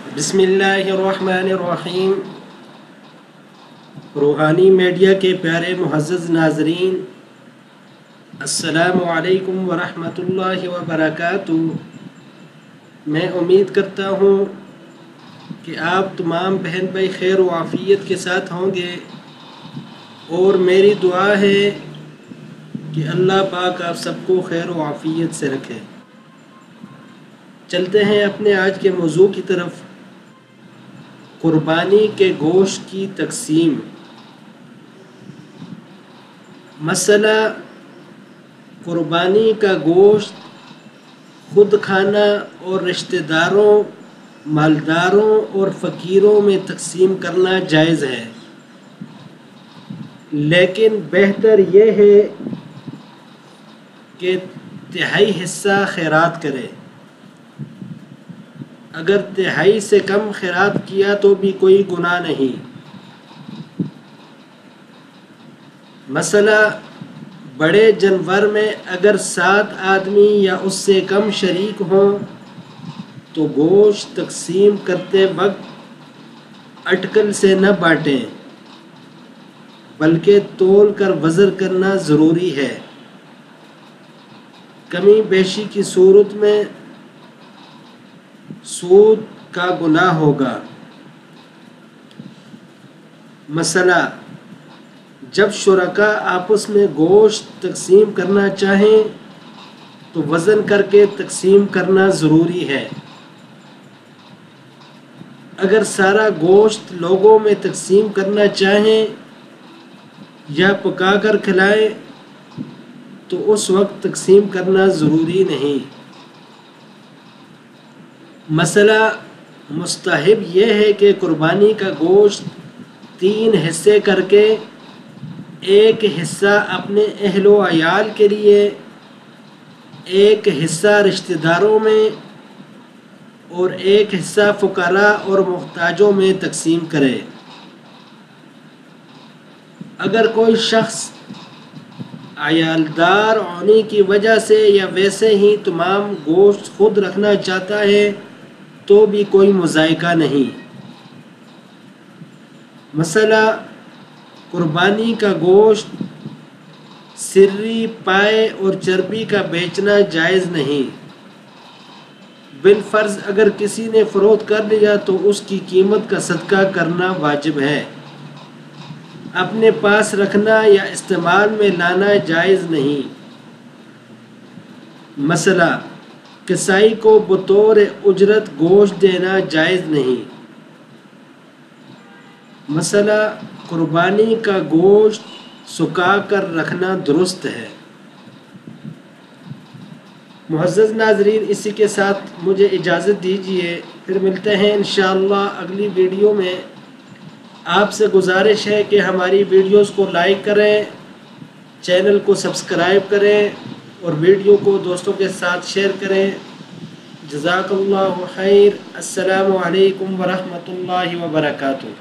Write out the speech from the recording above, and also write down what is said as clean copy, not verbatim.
बिस्मिल्लाहिर्रहमानिर्रहीम। रूहानी मीडिया के प्यारे मुअज़्ज़ज़ नाज़रीन, अस्सलामु अलैकुम वरहमतुल्लाहि वबरकातुहू। मैं उम्मीद करता हूँ कि आप तमाम बहन भाई खैर व आफ़ियत के साथ होंगे, और मेरी दुआ है कि अल्लाह पाक आप सबको खैर व आफ़ियत से रखे। चलते हैं अपने आज के मौजू की तरफ। कुर्बानी के गोश्त की तकसीम। मसला कुर्बानी का गोश्त खुद खाना और रिश्तेदारों, मालदारों और फ़कीरों में तकसीम करना जायज़ है, लेकिन बेहतर यह है कि तिहाई हिस्सा खैरात करे। अगर तिहाई से कम खैरात किया तो भी कोई गुनाह नहीं। मसला बड़े जानवर में अगर 7 आदमी या उससे कम शरीक हों तो गोश्त तकसीम करते वक्त अटकल से न बाँटें, बल्कि तोल कर वज़न करना ज़रूरी है। कमी बेशी की सूरत में सूद का गुनाह होगा। मसला जब शुरका आपस में गोश्त तकसीम करना चाहें तो वज़न करके तकसीम करना ज़रूरी है। अगर सारा गोश्त लोगों में तकसीम करना चाहें या पका कर खिलाएं तो उस वक्त तकसीम करना ज़रूरी नहीं। मसला मुस्तहब यह है कि कुर्बानी का गोश्त 3 हिस्से करके एक हिस्सा अपने अहलो अयाल के लिए, एक हिस्सा रिश्तेदारों में और एक हिस्सा फ़ुक़रा और मुहताजों में तकसीम करे। अगर कोई शख्स अयालदार होने की वजह से या वैसे ही तमाम गोश्त खुद रखना चाहता है तो भी कोई मुज़ायका नहीं। मसला कुर्बानी का गोश्त सिर्री, पाए और चर्बी का बेचना जायज़ नहीं। बिलफ़र्ज़ अगर किसी ने फ़रोख्त कर लिया तो उसकी कीमत का सदका करना वाजिब है। अपने पास रखना या इस्तेमाल में लाना जायज़ नहीं। मसला कसाई को बतौर उजरत गोश्त देना जायज़ नहीं। मसला कुर्बानी का गोश्त सुखा कर रखना दुरुस्त है। मुअज़्ज़ज़ नाज़रीन, इसी के साथ मुझे इजाज़त दीजिए, फिर मिलते हैं इंशाअल्लाह अगली वीडियो में। आपसे गुजारिश है कि हमारी वीडियोस को लाइक करें, चैनल को सब्सक्राइब करें और वीडियो को दोस्तों के साथ शेयर करें। जज़ाकल्लाहु खैर। अस्सलामु अलैकुम वरहमतुल्लाहि वबरकातुहू।